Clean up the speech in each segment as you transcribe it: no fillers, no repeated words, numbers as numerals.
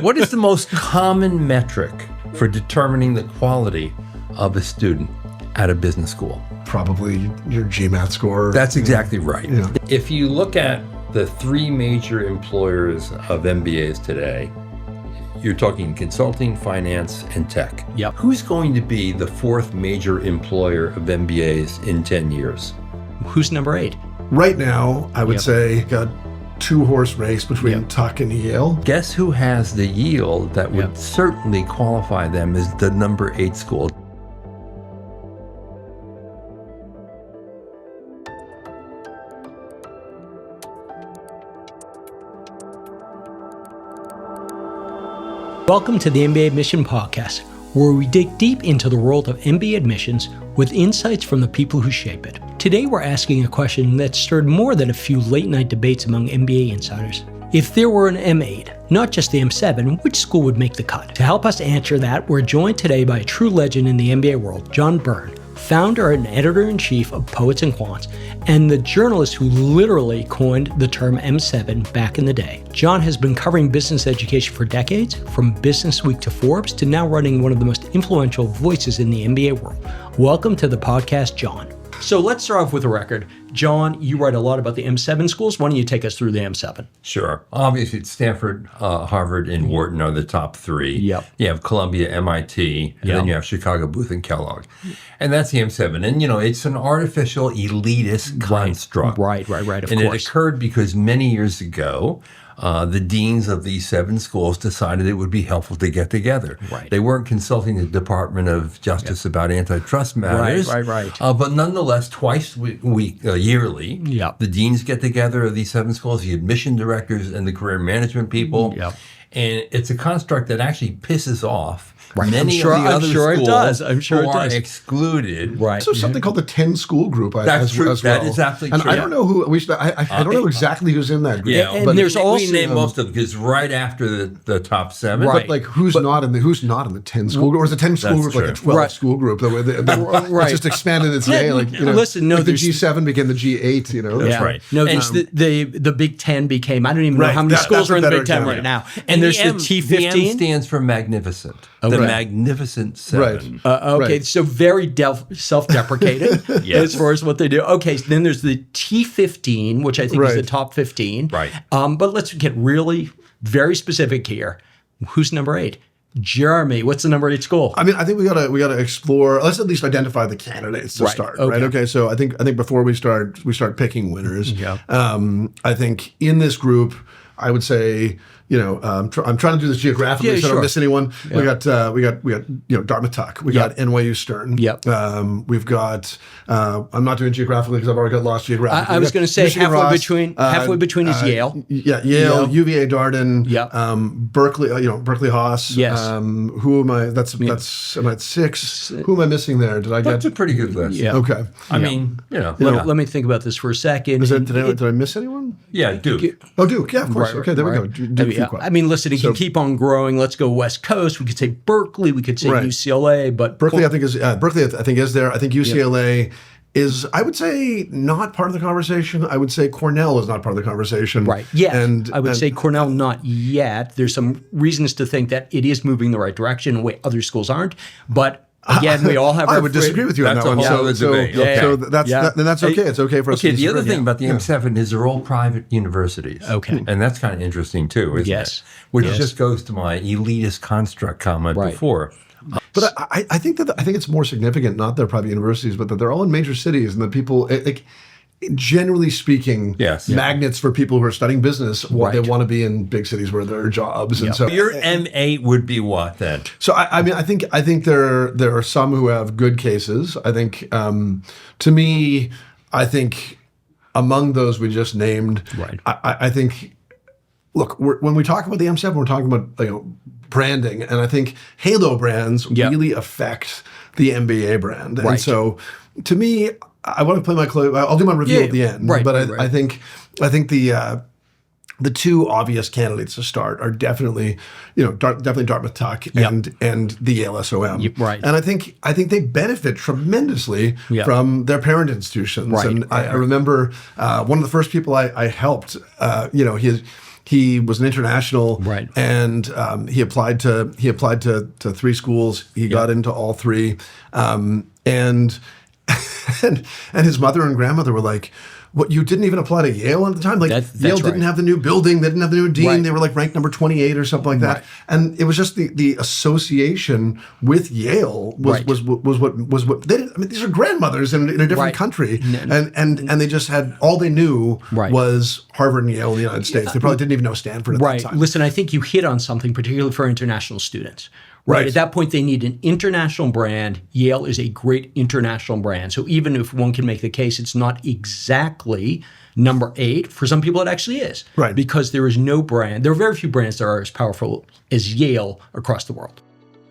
What is the most common metric for determining the quality of a student at a business school? Probably your GMAT score. That's exactly right. Yeah. If you look at the three major employers of MBAs today, you're talking consulting, finance, and tech. Yep. Who's going to be the fourth major employer of MBAs in 10 years? Who's number 8? Right now, I would say got 2-horse race between Tuck and Yale. Guess who has the yield that would certainly qualify them as the number 8 school? Welcome to the MBA Mission Podcast, where we dig deep into the world of MBA admissions with insights from the people who shape it. Today we're asking a question that stirred more than a few late-night debates among MBA insiders. If there were an M8, not just the M7, which school would make the cut? To help us answer that, we're joined today by a true legend in the MBA world, John Byrne, founder and editor-in-chief of Poets&Quants, and the journalist who literally coined the term M7 back in the day. John has been covering business education for decades, from Business Week to Forbes, to now running one of the most influential voices in the MBA world. Welcome to the podcast, John. So let's start off with a record. John, you write a lot about the M7 schools. Why don't you take us through the M7? Sure. Obviously, Stanford, Harvard, and Wharton are the top 3. Yep. You have Columbia, MIT, and then you have Chicago, Booth, and Kellogg. And that's the M7. And, it's an artificial elitist construct. Right, of course. And it occurred because many years ago, the deans of these 7 schools decided it would be helpful to get together. Right. They weren't consulting the Department of Justice about antitrust matters. Right. But nonetheless, twice yearly, the deans get together of these 7 schools, the admission directors and the career management people. Yep. And it's a construct that actually pisses off many I'm sure schools it does. I'm sure who it does. are excluded. Right. So something called the 10 school group. That's true. As well. That is absolutely and true. I don't know who we should. I don't know exactly who's in that group. Yeah, and but there's also we name most of them because right after the top 7. Right. But who's not in the 10 school group, or is the 10 school group like a 12 school group? It just expanded its name. Listen, the G7 became the G8. That's right. No, the Big Ten became. I don't even know how many schools are in the Big Ten right now. And there's the T15. The M stands for magnificent. Okay. The Magnificent 7. Okay, so very self-deprecating as far as what they do. Okay, so then there's the T15, which I think is the top 15. Right. But let's get really very specific here. Who's number 8? Jeremy, what's the number 8 school? I mean, I think we gotta explore. Let's at least identify the candidates to start. Okay. Right. Okay. So I think before we start picking winners. Yeah. I think in this group, I would say, I'm trying to do this geographically so I don't miss anyone. Yeah. We got Dartmouth Tuck. We got NYU Stern. Yep. We've got. I'm not doing geographically because I've already got lost geographically. I was going to say halfway between is Yale. Yeah, Yale, UVA Darden. Yep. Berkeley Haas. Yes. Who am I? I'm at 6. Who am I missing there? Did I get? That's a pretty good list. Yeah. Okay. I mean, Let me think about this for a second. Did I miss anyone? Yeah, Duke. Oh, Duke. Yeah, of course. Okay, there we go. Duke. I mean, listen, it can keep on growing. Let's go West Coast. We could say Berkeley. We could say UCLA. But Berkeley, I think is there. I think UCLA is, I would say, not part of the conversation. I would say Cornell is not part of the conversation. Right. Yeah. And I would say Cornell not yet. There's some reasons to think that it is moving the right direction in a way other schools aren't. But again, we all have. I would disagree with you on that one. So that's okay. It's okay for us. Okay. The other thing about the M7 is they're all private universities. Okay. And that's kind of interesting too, isn't it? Which just goes to my elitist construct comment before. But I think it's more significant, not their private universities, but that they're all in major cities and the people, generally speaking, magnets for people who are studying business. They want to be in big cities where there are jobs. And so your M8 would be what then? So I mean, I think there are some who have good cases. I think to me, I think among those we just named, I think. Look, when we talk about the M7, we're talking about branding, and I think halo brands really affect the MBA brand. And so, to me, I want to play my close. I'll do my review at the end. But I think the two obvious candidates to start are definitely Dartmouth Tuck and the Yale SOM. Right. And I think they benefit tremendously from their parent institutions. Right. And I remember one of the first people I helped. he was an international, Right. and he applied to 3 schools. He got into all 3, and his mother and grandmother were like, "What, you didn't even apply to Yale at the time? Like That's Yale didn't right. have the new building, they didn't have the new dean. Right. They were like ranked number 28 or something like that." Right. And it was just the association with Yale was Right. what they did. I mean, these are grandmothers in a different Right. country, and they just had, all they knew Right. was Harvard and Yale in the United States. They probably didn't even know Stanford at Right. that time. Listen, I think you hit on something, particularly for international students. Right. At that point, they need an international brand. Yale is a great international brand. So even if one can make the case it's not exactly number 8, for some people it actually is. Right. Because there is no brand. There are very few brands that are as powerful as Yale across the world.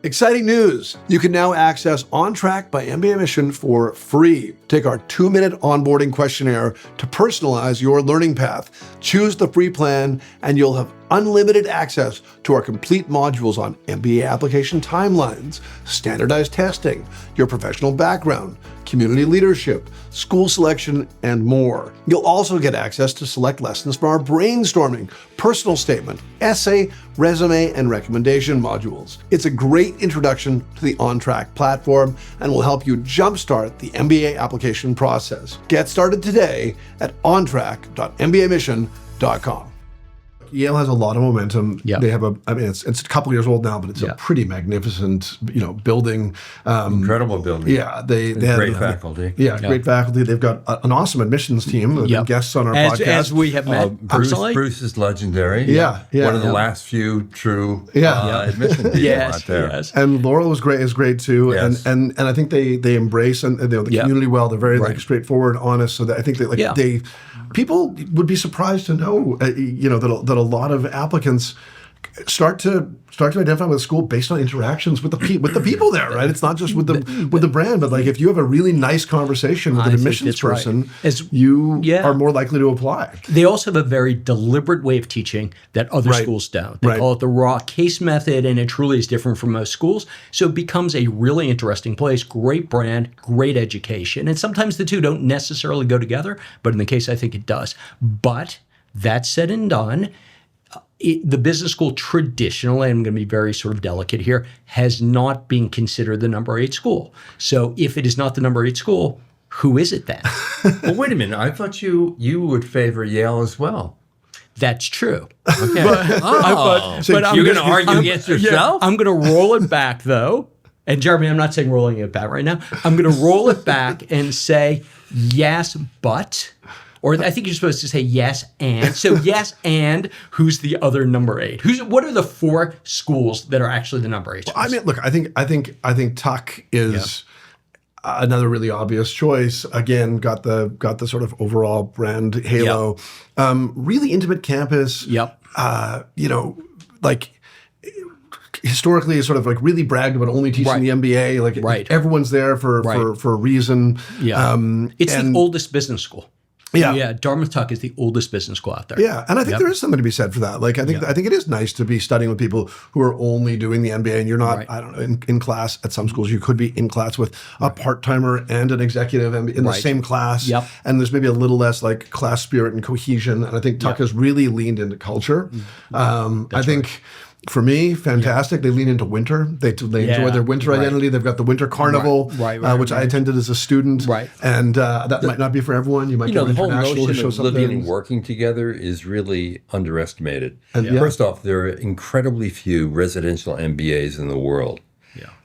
Exciting news! You can now access On Track by mbaMission for free. Take our 2-minute onboarding questionnaire to personalize your learning path. Choose the free plan, and you'll have unlimited access to our complete modules on MBA application timelines, standardized testing, your professional background, community leadership, school selection, and more. You'll also get access to select lessons from our brainstorming, personal statement, essay, resume, and recommendation modules. It's a great introduction to the On Track platform and will help you jumpstart the MBA application process. Get started today at ontrack.mbamission.com. Yale has a lot of momentum. Yeah. They have it's a couple years old now, but it's a pretty magnificent, building. Incredible building. Yeah, they have Great faculty. Yeah, great faculty. They've got an awesome admissions team. They've been guests on our podcast. As we have met personally. Bruce is legendary. Yeah. One of the last few true admission people out there. Yes. And Laurel is great too. Yes. And I think they embrace the community well. They're very straightforward, honest. So that I think they people would be surprised to know that a lot of applicants start to identify with a school based on interactions with the people there, right? It's not just with the brand, but like if you have a really nice conversation with an admissions person, you are more likely to apply. They also have a very deliberate way of teaching that other schools don't. They call it the raw case method, and it truly is different from most schools. So it becomes a really interesting place, great brand, great education. And sometimes the two don't necessarily go together, but in the case I think it does. But that said and done, the business school traditionally, I'm going to be very sort of delicate here, has not been considered the number 8 school. So if it is not the number 8 school, who is it then? Well, wait a minute. I thought you would favor Yale as well. That's true. Okay. But You're going to argue against yourself? I'm going to roll it back, though. And Jeremy, I'm not saying rolling it back right now. I'm going to roll it back and say, yes, but... Or I think you're supposed to say yes and. So yes and who's the other number 8? What are the 4 schools that are actually the number 8 schools? Well, I mean, look, I think Tuck is another really obvious choice. Again, got the sort of overall brand halo. Really intimate campus. Yep. Historically, sort of like really bragged about only teaching the MBA. Like everyone's there for a reason. Yeah. It's the oldest business school. Yeah, Dartmouth Tuck is the oldest business school out there. Yeah, and I think there is something to be said for that. Like, I think it is nice to be studying with people who are only doing the MBA, and you're not, I don't know, in class at some schools. You could be in class with a part-timer and an executive in the same class, and there's maybe a little less like class spirit and cohesion. And I think Tuck has really leaned into culture. I think. For me, fantastic. They lean into winter. They enjoy their winter identity. They've got the winter carnival, which I attended as a student. And that might not be for everyone. You might go the whole international to show notion of living something. and working together is really underestimated. And, First off, there are incredibly few residential MBAs in the world.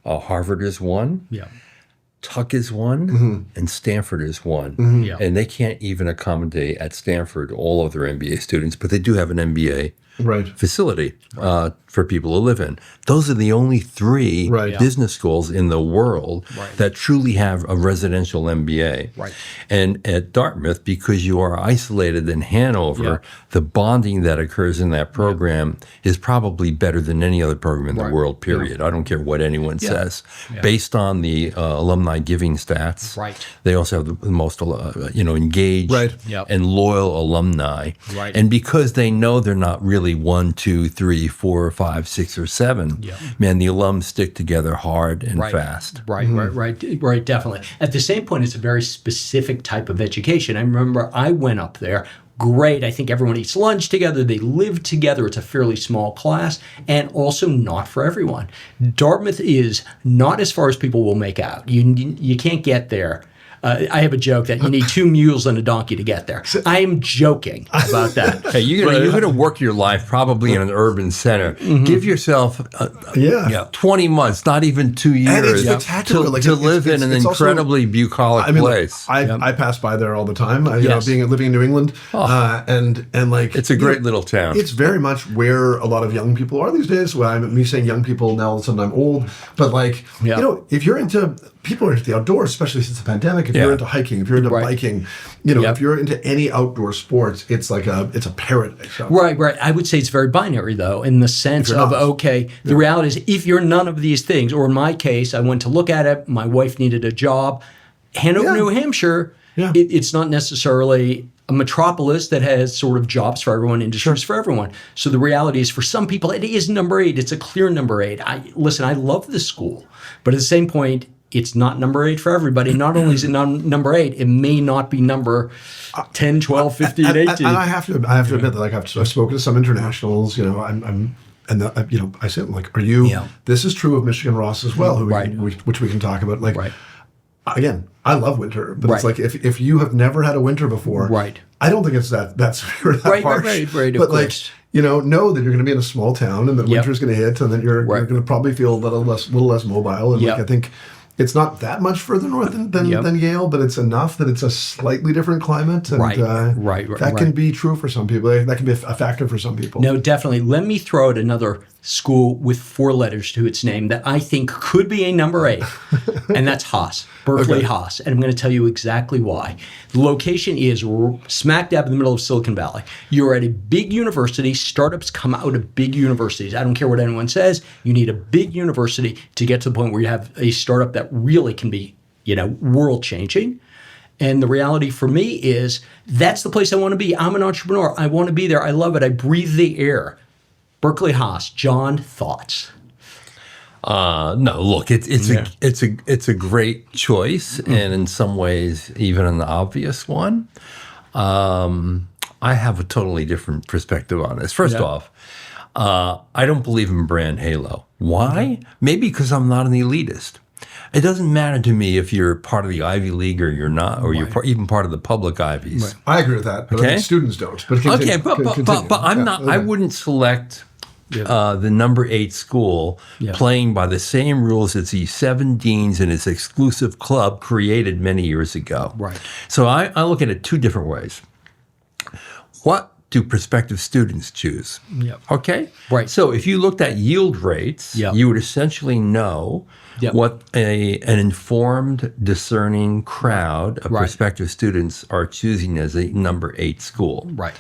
Harvard is one. Tuck is one, and Stanford is one. And they can't even accommodate at Stanford all of their MBA students, but they do have an MBA facility for people to live in. Those are the only 3 business schools in the world that truly have a residential MBA. And at Dartmouth, because you are isolated in Hanover, the bonding that occurs in that program is probably better than any other program in the world, period. I don't care what anyone says. Based on the alumni giving stats, they also have the most engaged and loyal alumni. And because they know they're not really really 1, 2, 3, 4, 5, 6, or 7, man, the alums stick together hard and fast. Right, definitely. At the same point, it's a very specific type of education. I remember I went up there. Great. I think everyone eats lunch together. They live together. It's a fairly small class, and also not for everyone. Dartmouth is not as far as people will make out. You can't get there. I have a joke that you need 2 mules and a donkey to get there. I am joking about that. Hey, you're going to work your life probably in an urban center. Give yourself 20 months, not even 2 years, and it's spectacular. to live in an incredibly bucolic place. I pass by there all the time. Living in New England, and it's a great little town. It's very much where a lot of young people are these days. Well, me saying young people now, all of a sudden I'm old, but if you're into people are into the outdoors, especially since the pandemic. If you're into hiking, if you're into biking, if you're into any outdoor sports, it's a paradise. Right. I would say it's very binary, though, in the sense of, the reality is if you're none of these things, or in my case, I went to look at it, my wife needed a job. Hanover, New Hampshire, it's not necessarily a metropolis that has sort of jobs for everyone, industries for everyone. So the reality is for some people, it is number 8. It's a clear number 8. I love this school, but at the same point, it's not number 8 for everybody. Not only is it not number 8, it may not be number 10, 12, 15, 18. And I have to admit that I've spoken to some internationals. I said, are you? This is true of Michigan Ross as well, which we can talk about. Again, I love winter, but it's like if you have never had a winter before, I don't think it's that severe, that harsh. But know that you're going to be in a small town, and that winter's going to hit, and that you're going to probably feel a little less mobile. And I think it's not that much further north than Yale, but it's enough that it's a slightly different climate. And that can be true for some people. That can be a factor for some people. No, definitely. Let me throw out another school with 4 letters to its name that I think could be a number 8, and that's Haas, Berkeley Haas. And I'm going to tell you exactly why. The location is smack dab in the middle of Silicon Valley. You're at a big university. Startups come out of big universities. I don't care what anyone says. You need a big university to get to the point where you have a startup that really can be, world changing. And the reality for me is that's the place I want to be. I'm an entrepreneur. I want to be there. I love it. I breathe the air. Berkeley Haas. John, thoughts? No, look, it's a great choice, and in some ways even an obvious one. I have a totally different perspective on this. First off, I don't believe in brand halo. Why? Maybe because I'm not an elitist. It doesn't matter to me if you're part of the Ivy League or you're not, or you're even part of the public Ivies. Right. I agree with that, but I think students don't. But but I'm not. I wouldn't select the number 8 school playing by the same rules as the 7 deans and its exclusive club created many years ago. Right. So I look at it 2 different ways. What do prospective students choose? Okay? Right. So if you looked at yield rates, you would essentially know what an informed, discerning crowd of prospective students are choosing as a number 8 school. Right.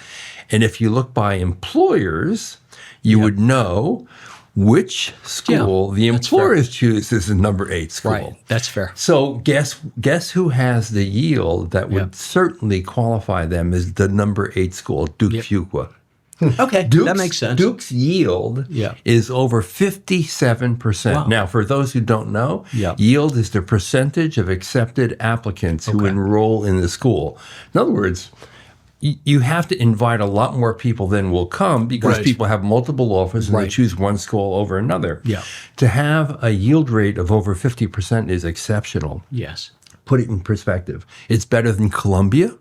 And if you look by employers, you would know which school the employers choose as a number 8 school. Right. That's fair. So guess who has the yield that would certainly qualify them as the number 8 school, Duke Fuqua. Okay, that makes sense. Duke's yield is over 57%. Wow. Now, for those who don't know, yield is the percentage of accepted applicants who enroll in the school. In other words, you have to invite a lot more people than will come because people have multiple offers and they choose one school over another. To have a yield rate of over 50% is exceptional. Yes. Put it in perspective. It's better than Columbia.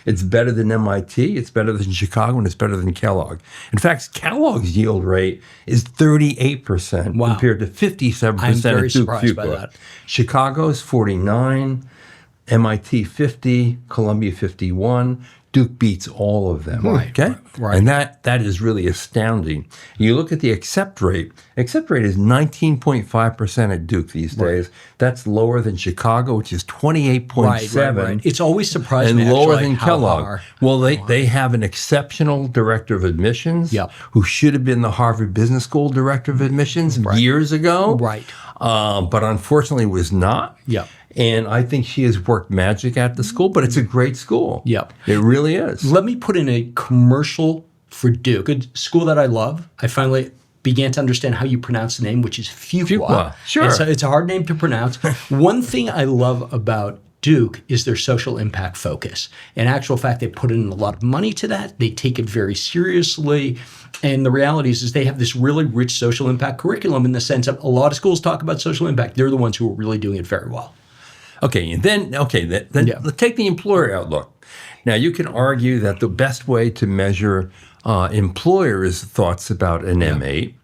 It's better than MIT, it's better than Chicago, and it's better than Kellogg. In fact, Kellogg's yield rate is 38% compared to 57% I'm very at Duke surprised by Fuqua. that. Chicago's 49, MIT 50, Columbia 51. Duke beats all of them. Okay? And that is really astounding. You look at the accept rate. Accept rate is 19.5% at Duke these days. That's lower than Chicago, which is 28.7%. Right. It's always surprising me, and lower actually, than Kellogg. Well, they have an exceptional director of admissions who should have been the Harvard Business School director of admissions years ago. But unfortunately was not. And I think she has worked magic at the school, but it's a great school. It really is. Let me put in a commercial for Duke, a school that I love. I finally began to understand how you pronounce the name, which is Fuqua. Sure. It's a hard name to pronounce. One thing I love about Duke is their social impact focus. In actual fact, they put in a lot of money to that. They take it very seriously. And the reality is they have this really rich social impact curriculum in the sense of a lot of schools talk about social impact. They're the ones who are really doing it very well. Okay, and then take the employer outlook. Now, you can argue that the best way to measure employers' thoughts about an M8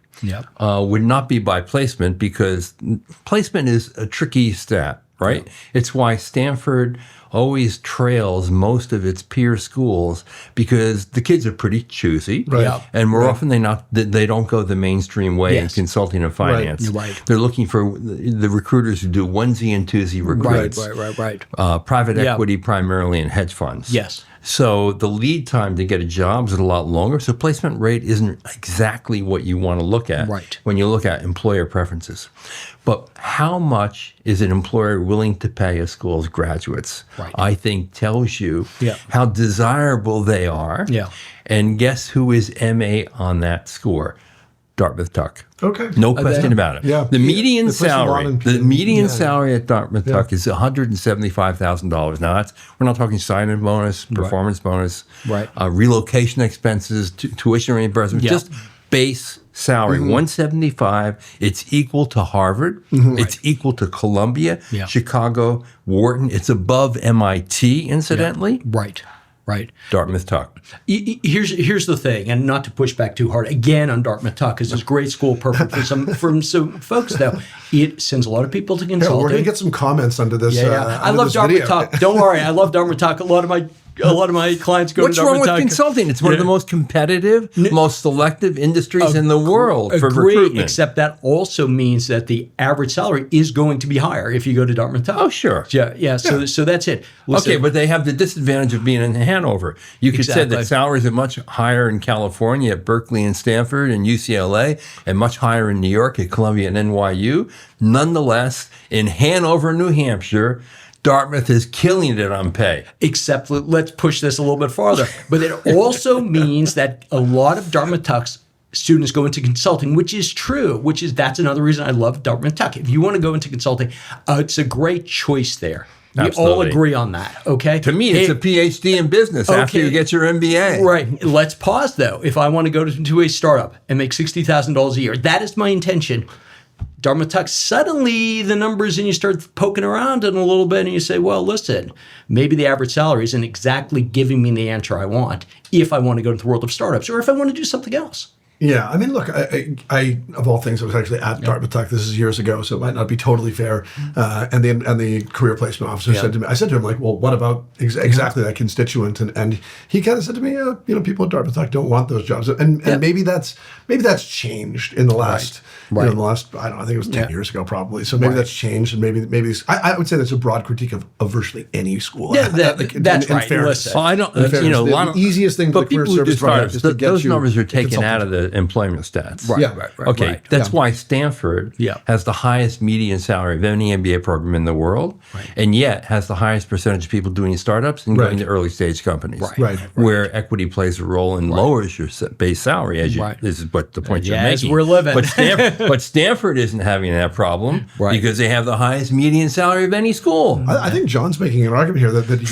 would not be by placement, because placement is a tricky stat, right? Yeah. It's why Stanford always trails most of its peer schools, because the kids are pretty choosy, and more often than not, they don't go the mainstream way in consulting and finance. They're looking for the recruiters who do onesie and twosie recruits. Private equity primarily and hedge funds. Yes. So the lead time to get a job is a lot longer. So placement rate isn't exactly what you want to look at when you look at employer preferences. But how much is an employer willing to pay a school's graduates, I think tells you how desirable they are. And guess who is MA on that score? Dartmouth Tuck. Okay. No question about it. The median salary at Dartmouth Tuck is $175,000. Now we're not talking sign-in bonus, performance bonus, relocation expenses, tuition reimbursement, just base salary, $175. It's equal to Harvard. It's equal to Columbia, Chicago, Wharton. It's above MIT, incidentally. Dartmouth Tuck. Here's the thing, and not to push back too hard again on Dartmouth Tuck, because it's a great school, perfect for some folks. Though it sends a lot of people to consulting. We're going to get some comments under this. I love Dartmouth Tuck. Don't worry, I love Dartmouth Tuck. A lot of my clients go to Dartmouth Tuck. What's wrong with consulting? It's one of the most competitive, most selective industries in the world for recruitment. Except that also means that the average salary is going to be higher if you go to Dartmouth Tuck. Oh, sure. So that's it. Listen, okay, but they have the disadvantage of being in Hanover. You could say that salaries are much higher in California at Berkeley and Stanford and UCLA, and much higher in New York at Columbia and NYU. Nonetheless, in Hanover, New Hampshire, Dartmouth is killing it on pay. Except let's push this a little bit farther. But it also means that a lot of Dartmouth Tuck's students go into consulting, which is true, that's another reason I love Dartmouth Tuck. If you want to go into consulting, it's a great choice there. Absolutely. We all agree on that, okay? To me, it's a PhD in business after you get your MBA. Right. Let's pause, though. If I want to go to a startup and make $60,000 a year, that is my intention. Dartmouth Tuck, suddenly the numbers, and you start poking around in a little bit, and you say, well, listen, maybe the average salary isn't exactly giving me the answer I want if I want to go to the world of startups, or if I want to do something else. Yeah, I mean, look, I of all things, I was actually at Dartmouth Tuck. This is years ago, so it might not be totally fair. And the career placement officer said to me, I said to him, like, well, what about exactly that constituent? And he kind of said to me, people at Dartmouth Tuck don't want those jobs, and maybe that's changed in the last. In the last, I don't know, I think it was 10 years ago probably. So maybe that's changed, and maybe I would say that's a broad critique of virtually any school. Yeah, that's right. Fairness. Well, I don't, the easiest thing for the career service provider is to get those numbers are taken out of the employment stats. Right. That's why Stanford has the highest median salary of any MBA program in the world, and yet has the highest percentage of people doing startups and going to early stage companies, where equity plays a role and lowers your base salary, this is what the point you're making. We're living. But Stanford isn't having that problem because they have the highest median salary of any school. I think John's making an argument here that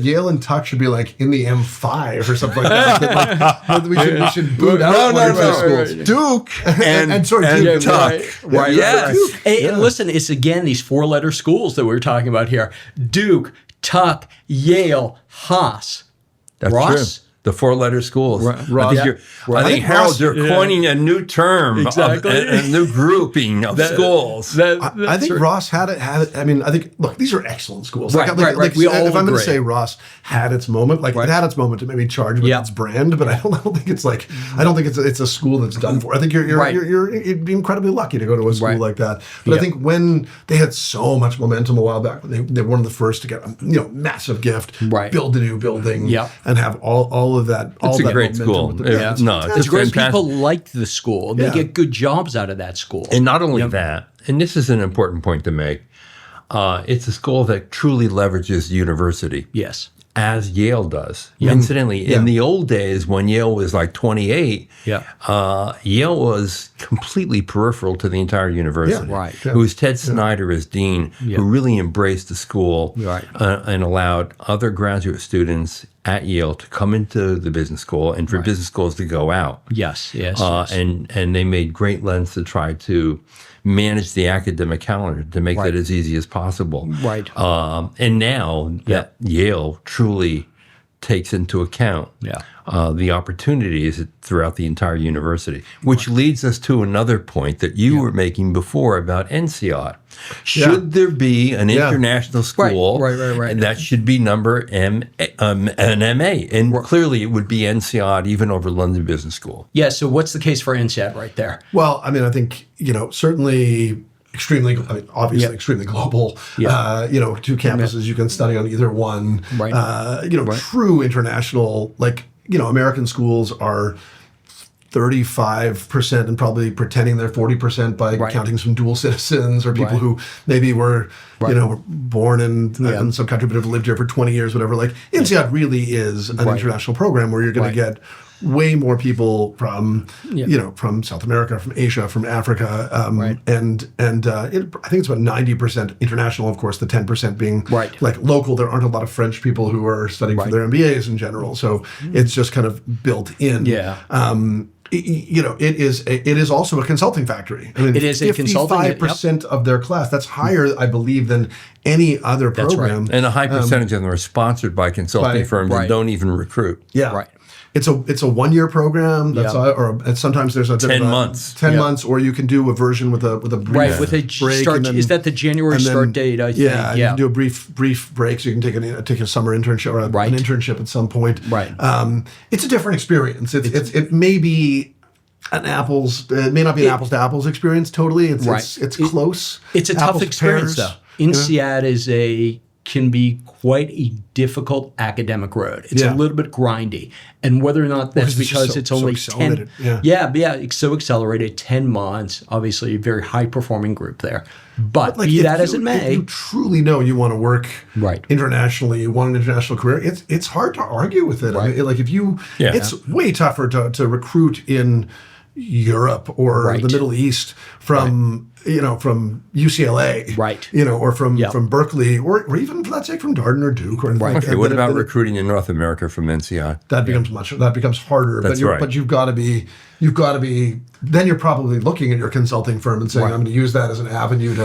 Yale and Tuck should be like in the M5 or something like that. That we should boot out one of those schools. Duke and Tuck. Yes. And listen, it's again these four-letter schools that we were talking about here. Duke, Tuck, Yale, Haas. That's Ross? True. The four-letter schools. I think Harold, you're coining a new term, a new grouping of schools. I think Ross had it. I mean, I think, look, these are excellent schools. Right. We all if I'm going agree. to say Ross had its moment, it had its moment to maybe charge with its brand, but I don't think it's like, I don't think it's a school that's done for. I think you're incredibly lucky to go to a school like that. But I think when they had so much momentum a while back, they were one of the first to get a massive gift, build a new building, and have all of that. It's a great school. It's great. People like the school. They get good jobs out of that school. And not only that, and this is an important point to make, it's a school that truly leverages university. Yes. as Yale does. Incidentally, in the old days when Yale was like 28, Yale was completely peripheral to the entire university. It was Ted Snyder as dean who really embraced the school and allowed other graduate students at Yale to come into the business school and for business schools to go out. And they made great lengths to try to manage the academic calendar to make that as easy as possible. And now that Yale truly takes into account the opportunities throughout the entire university, which leads us to another point that you were making before about NCEAD. Should there be an international school that should be number an MA? And clearly it would be NCEAD even over London Business School. So what's the case for NCEAD right there? Well, I mean, I think, certainly obviously extremely global. Two campuses you can study on either one. True international, American schools are 35% and probably pretending they're 40% by counting some dual citizens or people who maybe were, were born in some country but have lived here for 20 years, whatever. INSEAD really is an international program where you're going to get way more people from, from South America, from Asia, from Africa, and I think it's about 90% international. Of course, the 10% being local. There aren't a lot of French people who are studying for their MBAs in general, so it's just kind of built in. It is also a consulting factory. I mean, it is a consulting. 55% of their class. That's higher, I believe, than any other program. And a high percentage of them are sponsored by consulting firms and don't even recruit. It's a 1-year program. That's or sometimes there's a 10 months. 10 months, or you can do a version with a brief with a break. Start. Is that the January start date? I think. You can do a brief break, so you can take a summer internship or an internship at some point. It's a different experience. It may be an apples. It may not be an apples to apples experience. Totally. It's close. It's a tough experience though. INSEAD can be quite a difficult academic road. It's a little bit grindy. And whether or not that's because it's only 10. It's so accelerated, 10 months, obviously a very high-performing group there. But be that as it may. If you truly know you want to work internationally, you want an international career, it's hard to argue with it. I mean, if you, it's way tougher to recruit in Europe or the Middle East from from UCLA, or from Berkeley, or even let's say from Darden or Duke, or anything like that. What about recruiting in North America from NCI? That becomes harder. But you've got to be. Then you're probably looking at your consulting firm and saying, I'm going to use that as an avenue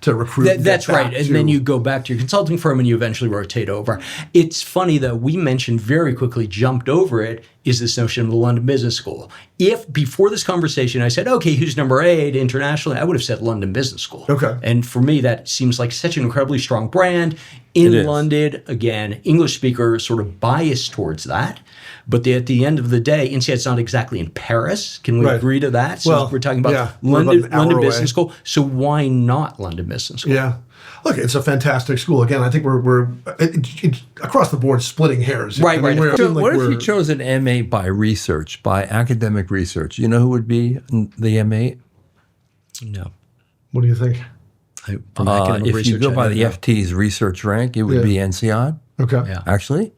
to recruit. That's right. And then you go back to your consulting firm and you eventually rotate over. It's funny that we mentioned very quickly, jumped over it, is this notion of the London Business School. If before this conversation I said, okay, who's number 8 internationally, I would have said London Business School. And for me, that seems like such an incredibly strong brand. In London, again, English speakers sort of biased towards that. But at the end of the day, INSEAD's not exactly in Paris. Can we agree to that? So we're talking about London Business School. So why not London Business School? Look, it's a fantastic school. Again, I think we're across the board splitting hairs. What if you chose an MA by research, by academic research? You know who would be the MA? No. What do you think? If you go by the FT's research rank, it would be NCEAD. Actually,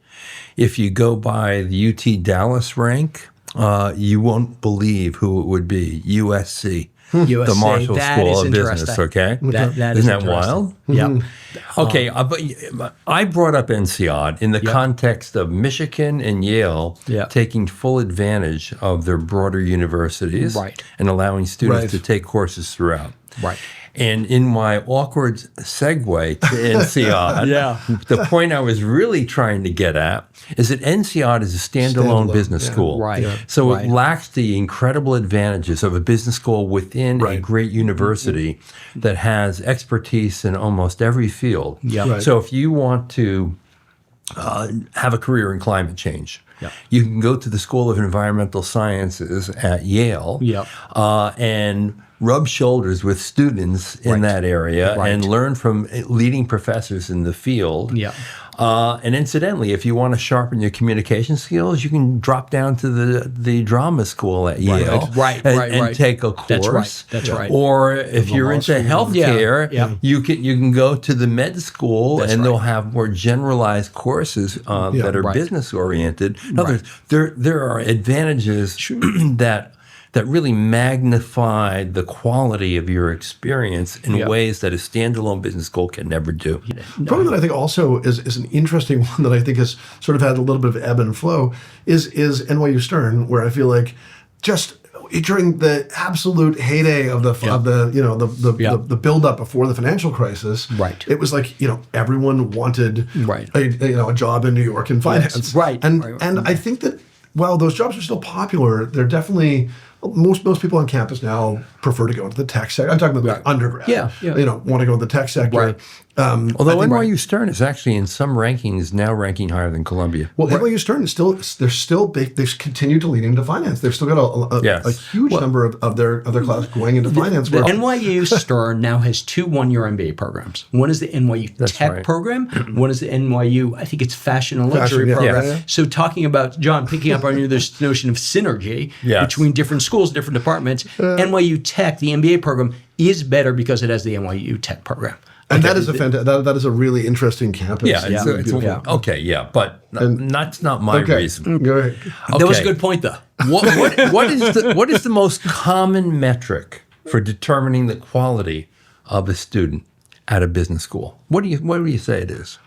if you go by the UT Dallas rank, you won't believe who it would be. USC. The Marshall School of Business, Isn't that wild? Okay, but I brought up NCEAD in the context of Michigan and Yale taking full advantage of their broader universities and allowing students to take courses throughout. And in my awkward segue to NCEAD, the point I was really trying to get at is that NCEAD is a standalone business school. So it lacks the incredible advantages of a business school within a great university that has expertise in almost every field. So if you want to have a career in climate change, you can go to the School of Environmental Sciences at Yale and rub shoulders with students in that area and learn from leading professors in the field. And incidentally, if you want to sharpen your communication skills, you can drop down to the drama school at Yale and take a course. That's right. Or if you're into healthcare, you can go to the med school and they'll have more generalized courses that are business oriented. In other words, there are advantages that really magnify the quality of your experience in ways that a standalone business school can never do. Probably that I think also is an interesting one that I think has sort of had a little bit of ebb and flow is NYU Stern, where I feel like just during the absolute heyday of the build up before the financial crisis, it was like everyone wanted a job in New York in finance, and I think that while those jobs are still popular, they're definitely most people on campus now prefer to go into the tech sector. I'm talking about undergrad. Want to go into the tech sector. Although NYU Stern is actually in some rankings now ranking higher than Columbia. Well, NYU Stern is they've continued to lean into finance. They've still got a huge number of their class going into finance. The NYU Stern now has 2 one-year MBA programs. One is the NYU Tech program. One is the NYU, I think it's Fashion and Luxury program. So talking about, John, picking up on this notion of synergy between different schools, different departments, NYU Tech, the MBA program, is better because it has the NYU Tech program. And that is that is a really interesting campus. But that's not my reason. Go ahead. That was a good point, though. What is the most common metric for determining the quality of a student at a business school? What do you say it is?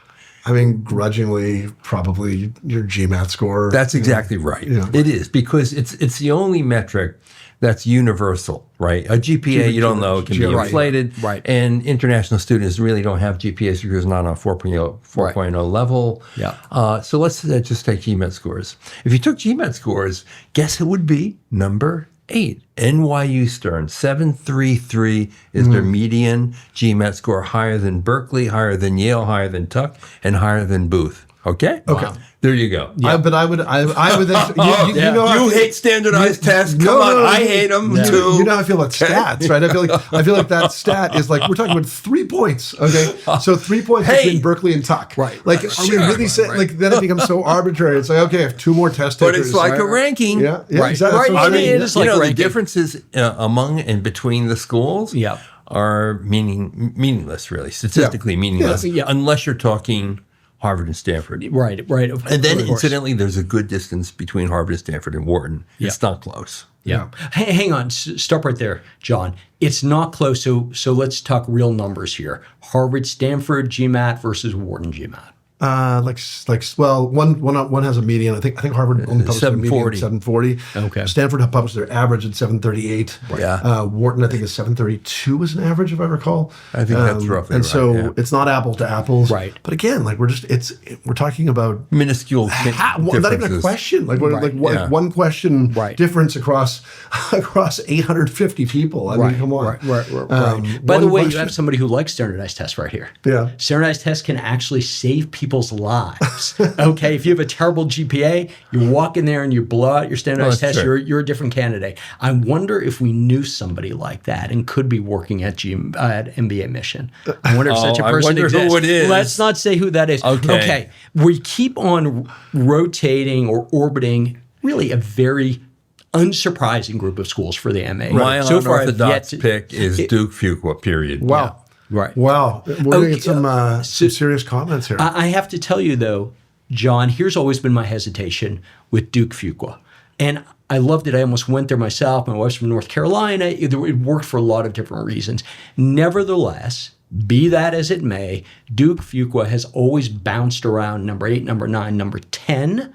I mean, grudgingly, probably your GMAT score. That's exactly right. It is, because it's the only metric that's universal, right? A GPA, you don't know, it can be inflated. And international students really don't have GPAs because not on a 4.0 level. So let's just take GMAT scores. If you took GMAT scores, guess who would be number 8? NYU Stern, 733 is their median GMAT score, higher than Berkeley, higher than Yale, higher than Tuck, and higher than Booth. Okay. Wow. There you go. But I would. You hate standardized tests. Come on, I hate them too. You know how I feel about stats, right? I feel like that stat is like we're talking about 3 points. Okay, so 3 points between Berkeley and Tuck. Like, are we really saying like then it becomes so arbitrary? It's like okay, I have 2 more test takers. But it's like a ranking. Exactly. I mean, it's like the differences among and between the schools are meaningless, really, statistically meaningless, unless you're talking Harvard and Stanford. Right. And then, incidentally, there's a good distance between Harvard and Stanford and Wharton. It's not close. Hey, hang on. Stop right there, John. It's not close. So let's talk real numbers here. Harvard, Stanford, GMAT versus Wharton GMAT. One has a median. I think Harvard only published a median at 740. Okay. Stanford published their average at 738. Wharton, I think, is 732 as an average, if I recall. I think that's roughly and so it's not apples to apples. Right. But again, like we're talking about minuscule differences. Not even a question. One question difference across 850 people. I mean, come on. By the way, you have somebody who likes standardized tests right here. Standardized tests can actually save people's lives. Okay, if you have a terrible GPA, you walk in there and you blow out your standardized test, you're a different candidate. I wonder if we knew somebody like that and could be working at mbaMission. I wonder if such a person exists. Who it is. Let's not say who that is. Okay. We keep on rotating or orbiting really a very unsurprising group of schools for the MA. My unorthodox pick is Duke Fuqua, period. Wow. Wow. We're going to get some serious comments here. I have to tell you, though, John, here's always been my hesitation with Duke Fuqua. And I loved it. I almost went there myself. My wife's from North Carolina. It worked for a lot of different reasons. Nevertheless, be that as it may, Duke Fuqua has always bounced around number 8, number 9, number 10.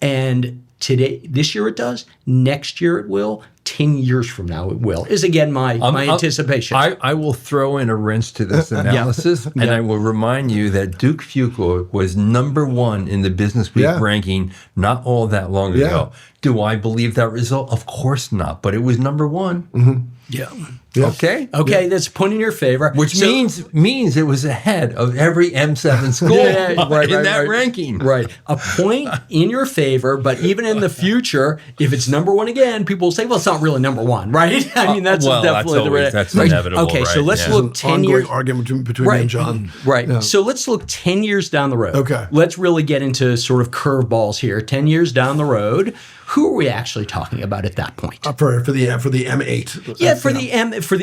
And this year it does. Next year it will. 10 years from now it will, is again my anticipation. I will throw in a wrench to this analysis, and I will remind you that Duke Fuqua was number 1 in the Business Week ranking not all that long ago. Do I believe that result? Of course not, but it was number 1. Yeah. Okay? Okay, that's a point in your favor. Which means it was ahead of every M7 school in that ranking. Right. A point in your favor, but even in the future, if it's number one again, people will say, well, it's not really number one, right? I mean, that's definitely that's inevitable. Okay, right? so let's look 10 years. Argument between me and John. Right. Yeah. So let's look 10 years down the road. Okay. Let's really get into sort of curveballs here. 10 years down the road, who are we actually talking about at that point? For the M8. Yeah, for the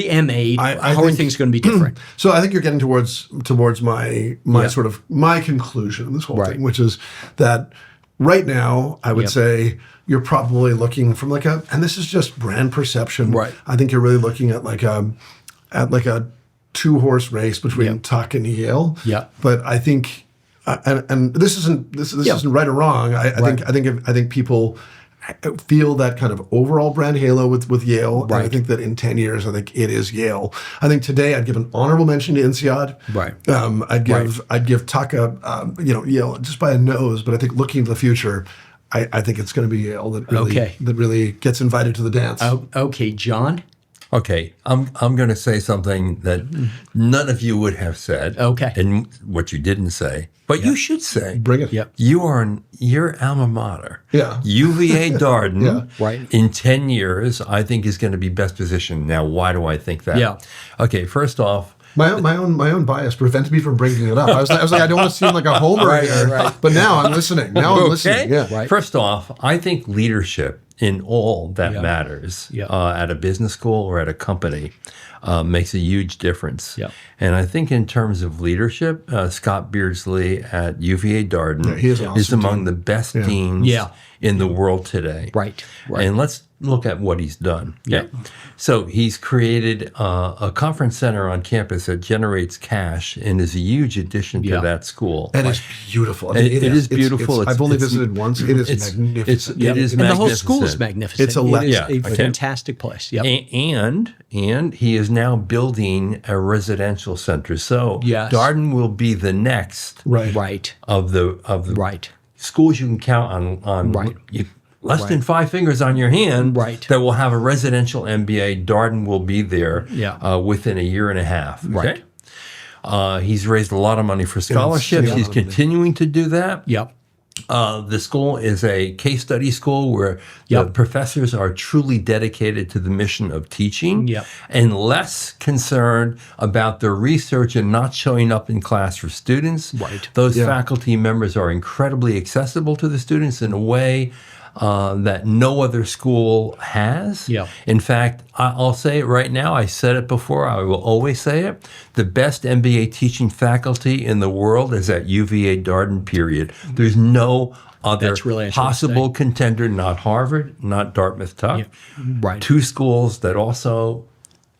M8, how are things going to be different? So I think you're getting towards my sort of my conclusion in this whole thing, which is that right now I would say you're probably looking from and this is just brand perception. Right. I think you're really looking at like a 2-horse race between Tuck and Yale. Yeah. But I think, and this isn't right or wrong. I think people feel that kind of overall brand halo with Yale. Right. And I think that in 10 years, I think it is Yale. I think today I'd give an honorable mention to INSEAD. Right. I'd give Tuck Yale just by a nose, but I think looking to the future, I think it's going to be Yale that really gets invited to the dance. Okay, John. Okay, I'm going to say something that none of you would have said. Okay. And what you didn't say, but you should say. Bring it. Yep. You are your alma mater. Yeah. UVA Darden. Right. In 10 years, I think is going to be best positioned. Now, why do I think that? Yeah. Okay, first off, my own bias prevented me from bringing it up. I was like, I don't want to seem like a homer here. But now I'm listening. I'm listening. Yeah. Right. First off, I think leadership in all that matters at a business school or at a company makes a huge difference. Yeah. And I think in terms of leadership, Scott Beardsley at UVA Darden is among the best deans in the world today. Right. And let's look at what he's done. Yeah. So he's created a conference center on campus that generates cash and is a huge addition to that school. And it's beautiful. I mean, it is beautiful. I've only visited once. It is magnificent. It is and magnificent. the whole school is magnificent. It's a fantastic place. Yep. And he is now building a residential center. So Darden will be the next of the schools you can count on less than 5 fingers on your hand that will have a residential MBA. Darden will be there within a year and a half. Okay? He's raised a lot of money for scholarships. He's continuing to do that. Yep. The school is a case study school where the professors are truly dedicated to the mission of teaching and less concerned about their research and not showing up in class for students. Right. Those faculty members are incredibly accessible to the students in a way that no other school has. Yeah. In fact, I'll say it right now. I said it before. I will always say it. The best MBA teaching faculty in the world is at UVA Darden, period. There's no other possible contender, not Harvard, not Dartmouth Tuck. Yeah. Right. 2 schools that also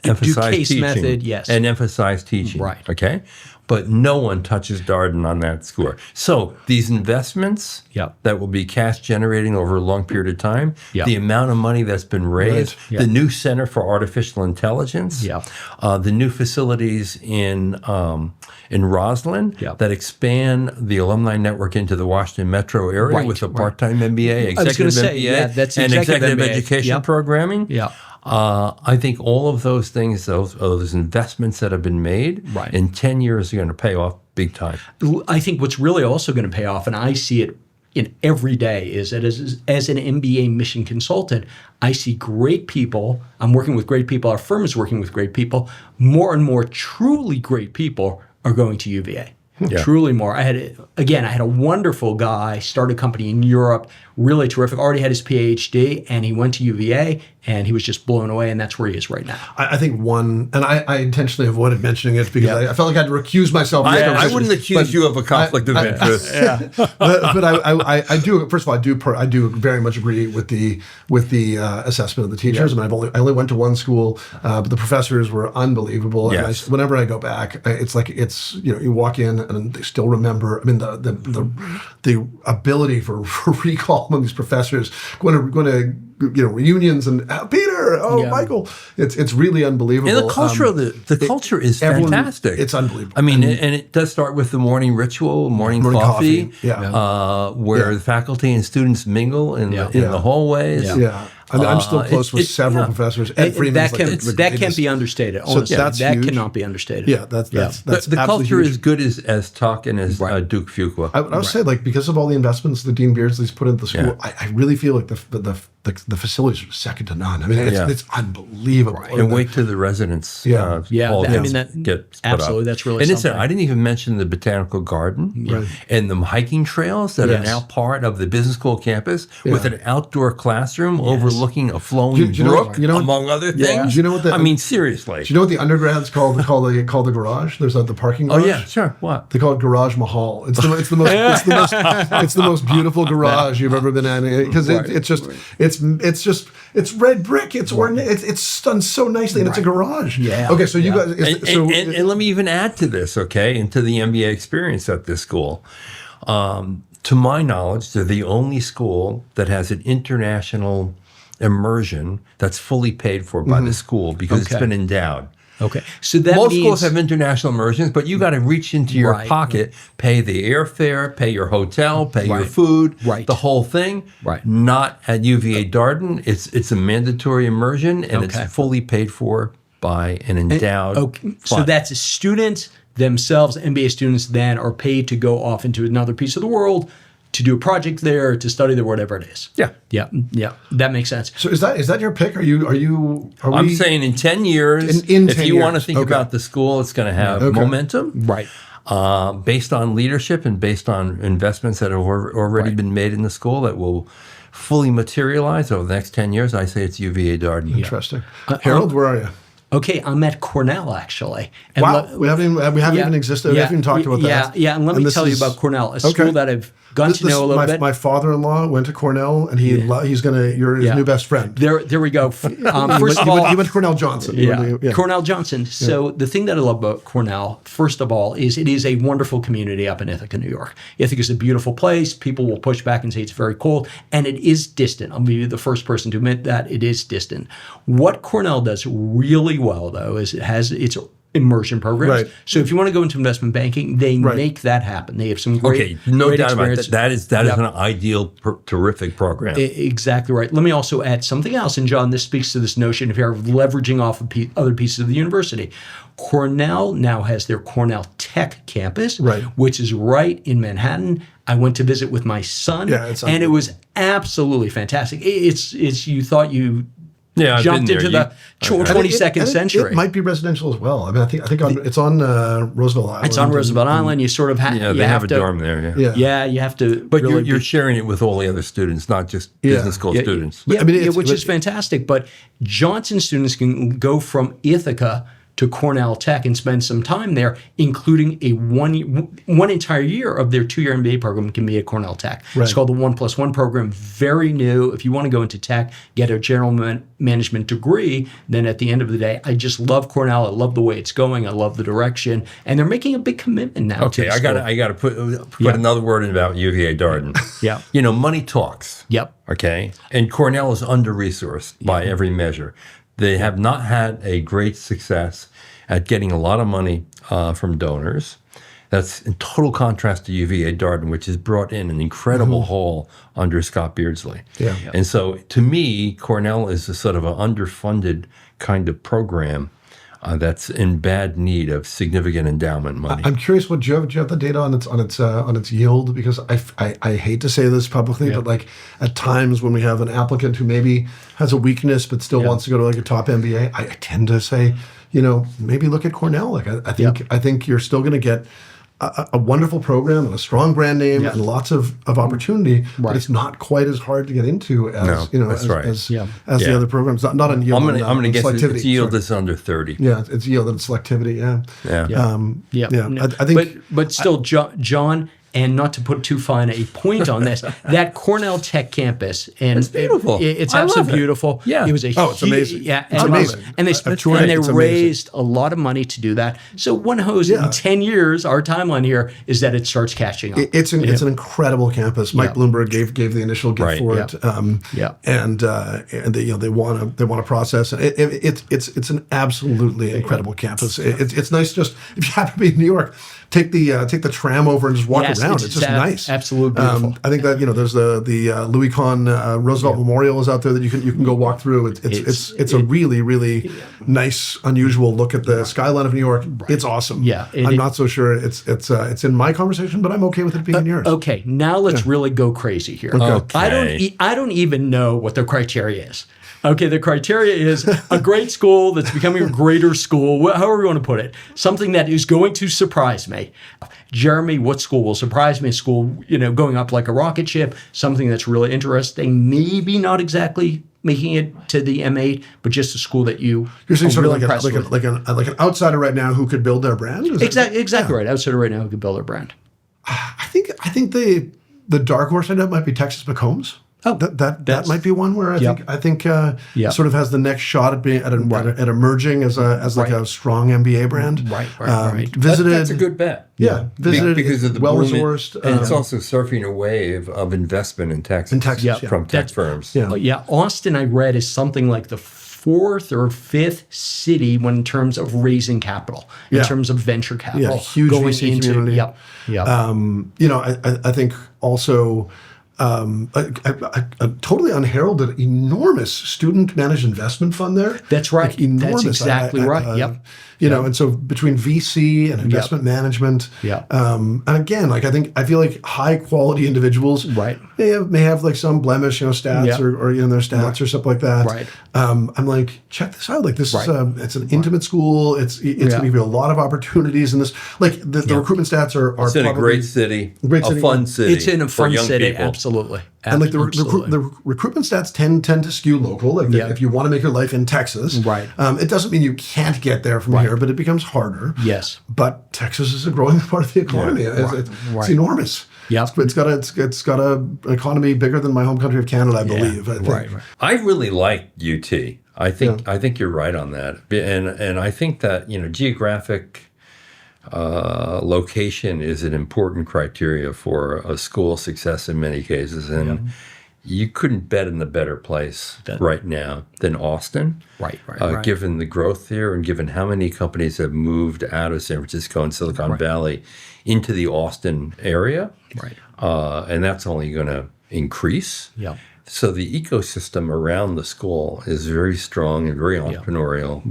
emphasize case teaching method, yes. and emphasize teaching. Right. Okay? But no one touches Darden on that score. So these investments that will be cash generating over a long period of time, the amount of money that's been raised, the new Center for Artificial Intelligence, the new facilities in Roslyn that expand the alumni network into the Washington metro area with a part-time MBA, executive MBA, and executive education programming. I think all of those things, those investments that have been made in 10 years are going to pay off big time. I think what's really also going to pay off, and I see it in every day, is that as an MBA mission consultant, I see great people. I'm working with great people. Our firm is working with great people. More and more truly great people are going to UVA. Truly more. I had a wonderful guy, started a company in Europe, really terrific, already had his PhD, and he went to UVA, and he was just blown away, and that's where he is right now. I think one, and I intentionally avoided mentioning it because I felt like I had to recuse myself. I wouldn't accuse you of a conflict of interest. But I do. First of all, I do very much agree with the assessment of the teachers. I mean, I only went to one school, but the professors were unbelievable. And whenever I go back, it's like you walk in and they still remember. I mean, the ability for recall among these professors going to reunions and Peter, Michael. It's really unbelievable. And the culture the culture is fantastic. It's unbelievable. I mean, and it does start with the morning ritual, morning coffee. Yeah. Where the faculty and students mingle in the hallways. I mean, I'm still close with several professors. Ed Freeman's that can't be understated. Honestly, that cannot be understated. Yeah, that's the culture is good as Tuck and as Duke Fuqua. I would say, like, because of all the investments that Dean Beardsley's put into the school, I really feel like the facilities are second to none. I mean, it's unbelievable. Right. And wait till the residents. I mean, that absolutely. That's really something. I didn't even mention the botanical garden and the hiking trails that are now part of the business school campus with an outdoor classroom overlooking a flowing brook, among other things. Do you know what I mean, seriously. Do you know what the undergrads call the garage? There's the parking garage. Oh yeah, sure. What? They call it Garage Mahal. It's the most beautiful garage you've ever been in, because it's red brick. It's done so nicely, and it's a garage. Yeah. Okay, so you guys. And let me even add to this, okay, into the MBA experience at this school. To my knowledge, they're the only school that has an international immersion that's fully paid for by the school because it's been endowed. Okay, so that most means, schools have international immersions, but you got to reach into your pocket, pay the airfare, pay your hotel, pay your food, the whole thing. Right. Not at UVA Darden. It's a mandatory immersion, and it's fully paid for by an endowed fund. So that's students themselves, MBA students, then are paid to go off into another piece of the world to do a project there, to study there, whatever it is. Yeah. That makes sense. So is that your pick? I'm saying in 10 years, if you want to think about the school, it's going to have momentum. Right. Based on leadership and based on investments that have already been made in the school that will fully materialize over the next 10 years, I say it's UVA Darden. Interesting. Harold, where are you? Okay, I'm at Cornell, actually. And wow, we haven't even existed. We haven't even talked about that. Yeah, and let me tell you about Cornell, a school that I've gotten to know a little bit. My father-in-law went to Cornell, and you're his new best friend. There we go. First of all, he went to Cornell Johnson. Cornell Johnson. So the thing that I love about Cornell, first of all, is it is a wonderful community up in Ithaca, New York. Ithaca is a beautiful place. People will push back and say it's very cold, and it is distant. I'll be the first person to admit that it is distant. What Cornell does really well, though, is it has its immersion programs. Right. So if you want to go into investment banking, they make that happen. They have some great, no doubt experience. About that. That is an ideal, terrific program. Exactly right. Let me also add something else, and John, this speaks to this notion of leveraging off of other pieces of the university. Cornell now has their Cornell Tech campus, which is right in Manhattan. I went to visit with my son, and it was absolutely fantastic. It's you thought you jumped into the 22nd century. It might be residential as well. I mean, I think it's on Roosevelt Island. It's on Roosevelt Island. You sort of have they have a dorm there. Yeah, you have to. But you're sharing it with all the other students, not just business school students. Yeah, I mean, which is fantastic. But Johnson students can go from Ithaca to Cornell Tech and spend some time there, including a one entire year of their 2-year MBA program can be at Cornell Tech. It's called the 1+1 program, very new. If you want to go into tech, get a general management degree, then at the end of the day, I just love Cornell. I love the way it's going. I love the direction. And they're making a big commitment now. Okay, I got to put another word in about UVA Darden. Money talks. Okay, and Cornell is under-resourced by every measure. They have not had a great success at getting a lot of money from donors. That's in total contrast to UVA Darden, which has brought in an incredible haul under Scott Beardsley. And so to me, Cornell is a sort of an underfunded kind of program that's in bad need of significant endowment money. I'm curious, do you have the data on its yield? Because I hate to say this publicly, but like at times when we have an applicant who maybe has a weakness but still wants to go to like a top MBA, I tend to say, maybe look at Cornell. Like I think you're still going to get a wonderful program and a strong brand name and lots of opportunity, but it's not quite as hard to get into as the other programs. Not on yield. I'm going to guess its yield is under 30. Yeah, it's yield and selectivity. I think, but still, John. And not to put too fine a point on this, that Cornell Tech campus, and it's beautiful. It's absolutely beautiful. Yeah, it was it's amazing. Yeah, it's amazing. And they raised a lot of money to do that. So one hopes in 10 years, our timeline here is that it starts catching up. It's an incredible campus. Mike Bloomberg gave the initial gift for it. And they want to process it. It's an absolutely incredible campus. It's nice just if you happen to be in New York, take the tram over and just walk around around. It's just nice. Absolutely beautiful. I think that there's the Louis Kahn Roosevelt Memorial is out there that you can go walk through. It's a really, really nice, unusual look at the skyline of New York. Right. It's awesome. Yeah, I'm not so sure it's in my conversation, but I'm okay with it being in yours. Okay, now let's really go crazy here. Okay. I don't even know what the criteria is. Okay, the criteria is a great school that's becoming a greater school, however you want to put it. Something that is going to surprise me. Jeremy, what school will surprise me? A school, going up like a rocket ship, something that's really interesting, maybe not exactly making it to the M8, but just a school that you're saying sort really of like an outsider right now who could build their brand? Exactly right. Outsider right now who could build their brand. I think the dark horse I know might be Texas McCombs. Oh, that might be one where I think sort of has the next shot at being at emerging as like a strong MBA brand. Right. Visited. That's a good bet. Yeah, visited because of the well-resourced. And it's also surfing a wave of investment in Texas. From tech firms. Yeah. Austin, I read, is something like the fourth or fifth city in terms of raising capital, in terms of venture capital. Yeah, huge going VC into, community. Yep. I think also. A totally unheralded, enormous student-managed investment fund there. That's right. Like enormous. That's exactly right. Yep. And so between VC and investment management, and again, I feel like high-quality individuals, may have like some blemish, stats or their stats or stuff like that. Right. I'm like, check this out. Like this is it's an intimate school. It's going to give you a lot of opportunities in this. Like the recruitment stats are. It's in a great city, a fun city. It's in a fun city. People. Absolutely. And like the recruitment stats tend to skew local. Like if you want to make your life in Texas, it doesn't mean you can't get there from here, but it becomes harder. Yes. But Texas is a growing part of the economy. It's enormous. Yeah. It's got an economy bigger than my home country of Canada, I believe. I think. Right. I really like UT. I think you're right on that, and I think that geographic location is an important criteria for a school success in many cases, and you couldn't bet in a better place right now than Austin. Right. Given the growth there and given how many companies have moved out of San Francisco and Silicon Valley into the Austin area. Right. And that's only going to increase. Yeah. So the ecosystem around the school is very strong and very entrepreneurial.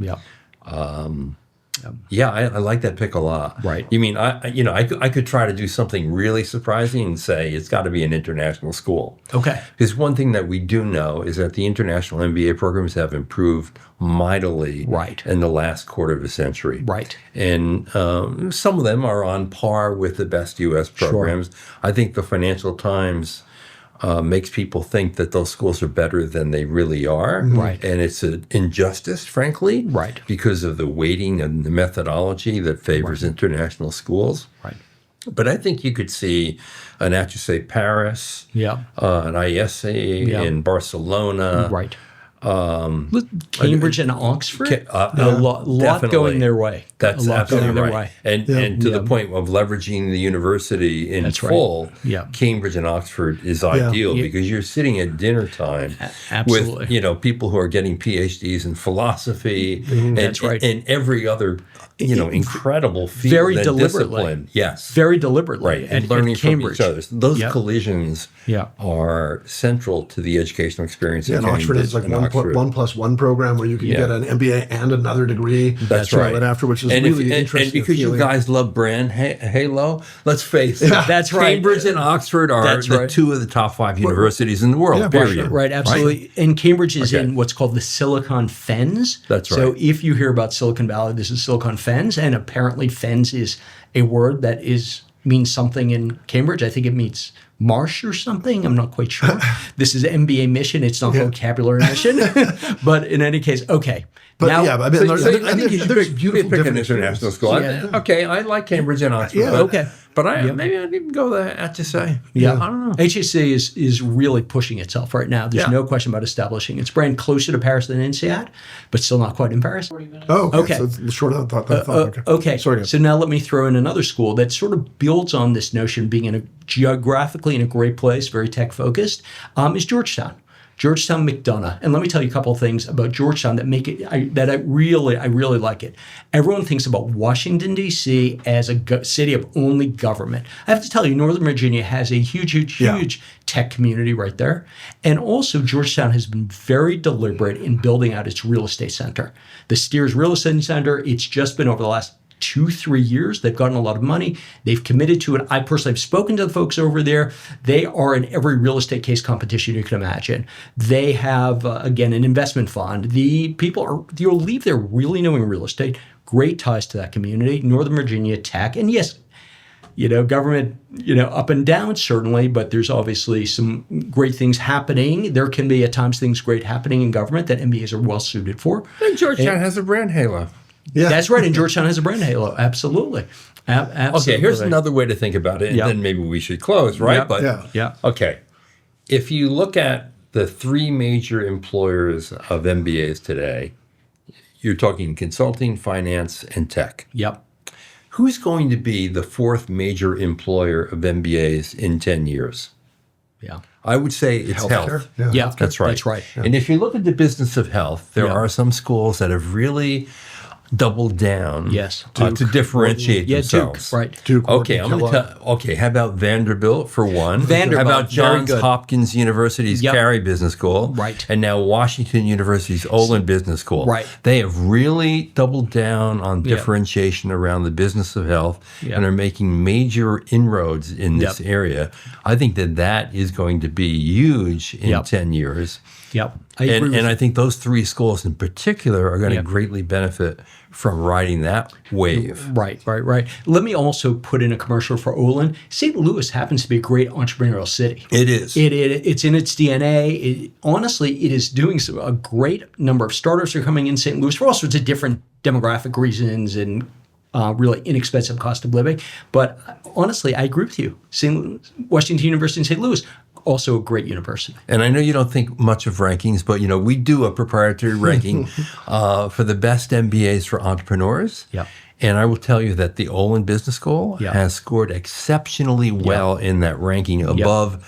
Yeah. I like that pick a lot. Right. You mean I could try to do something really surprising and say it's got to be an international school. Okay. Because one thing that we do know is that the international MBA programs have improved mightily in the last quarter of a century. Right. And some of them are on par with the best U.S. programs. Sure. I think the Financial Times makes people think that those schools are better than they really are. Right. And it's an injustice, frankly. Right. Because of the weighting and the methodology that favors international schools. Right. But I think you could see an HEC Paris, an IESE in Barcelona. Right. Cambridge and Oxford, a lot going their way. That's absolutely right. And to the point of leveraging the university in full, Cambridge and Oxford is ideal because you're sitting at dinner time with people who are getting PhDs in philosophy and every other incredible field and discipline. Yes. Very deliberately. Right. And learning from each other. Those collisions are central to the educational experience. And Oxford is like 1+1 program where you can get an MBA and another degree. That's right. After, which is really interesting. And because you guys love brand halo, let's face it. That's right. Cambridge and Oxford are two of the top 5 universities in the world, period. Right, absolutely. Right? And Cambridge is in what's called the Silicon Fens. That's right. So if you hear about Silicon Valley, this is Silicon Fens, and apparently Fens is a word that means something in Cambridge. I think it means marsh or something. I'm not quite sure. This is mbaMission. It's not vocabulary mission. But in any case, okay. But now, I think you should pick an international school. I like Cambridge and Oxford. But maybe I didn't even go there to say. I don't know. HEC is really pushing itself right now. There's no question about establishing its brand closer to Paris than INSEAD, but still not quite in Paris. Oh, okay. So it's short of thought. Okay. Sorry. So now let me throw in another school that sort of builds on this notion of being geographically in a great place, very tech focused, is Georgetown. Georgetown McDonough. And let me tell you a couple of things about Georgetown that make it, I really like it. Everyone thinks about Washington, D.C. as a city of only government. I have to tell you, Northern Virginia has a huge tech community right there. And also Georgetown has been very deliberate in building out its real estate center. The Steers Real Estate Center, it's just been over the last 2-3 years. They've gotten a lot of money. They've committed to it. I personally have spoken to the folks over there. They are in every real estate case competition you can imagine. They have, again, an investment fund. The people you'll leave there really knowing real estate, great ties to that community, Northern Virginia tech. And yes, government, up and down certainly, but there's obviously some great things happening. There can be at times things great happening in government that MBAs are well suited for. And Georgetown has a brand halo. Yeah. That's right. And Georgetown has a brand halo. Absolutely. Okay, here's another way to think about it, and then maybe we should close, right? Okay. If you look at the 3 major employers of MBAs today, you're talking consulting, finance, and tech. Yep. Who's going to be the 4th major employer of MBAs in 10 years? Yeah. I would say it's health. Yeah, that's right. That's right. And if you look at the business of health, there are some schools that have really doubled down to differentiate themselves. Duke, right. Duke, okay, I'm going to tell. Okay, how about Vanderbilt for one? Vanderbilt, how about Johns Hopkins University's Carey Business School? Right. And now Washington University's Olin Business School. Right. They have really doubled down on differentiation around the business of health and are making major inroads in this area. I think that is going to be huge in 10 years. Yep. And I think those 3 schools in particular are going to greatly benefit from riding that wave. Right. Let me also put in a commercial for Olin. St. Louis happens to be a great entrepreneurial city. It is. It's in its DNA. Honestly, it is doing a great number of startups are coming in St. Louis for all sorts of different demographic reasons and really inexpensive cost of living. But honestly, I agree with you. Washington University in St. Louis, also a great university. And I know you don't think much of rankings, but we do a proprietary ranking for the best MBAs for entrepreneurs. Yeah. And I will tell you that the Olin Business School has scored exceptionally well in that ranking above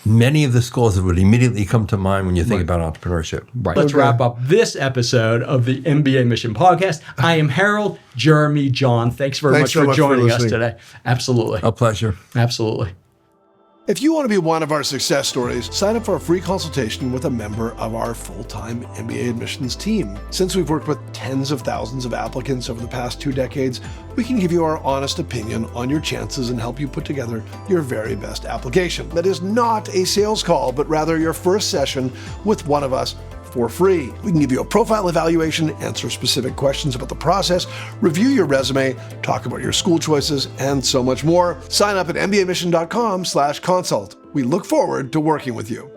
many of the schools that would immediately come to mind when you think about entrepreneurship. Right. Let's wrap up this episode of the MBA Mission Podcast. I am Harold, Jeremy, John. Thanks very much for joining us today. Absolutely. A pleasure. Absolutely. If you want to be one of our success stories, sign up for a free consultation with a member of our full-time MBA admissions team. Since we've worked with tens of thousands of applicants over the past 2 decades, we can give you our honest opinion on your chances and help you put together your very best application. That is not a sales call, but rather your first session with one of us for free. We can give you a profile evaluation, answer specific questions about the process, review your resume, talk about your school choices, and so much more. Sign up at mbaMission.com/consult. We look forward to working with you.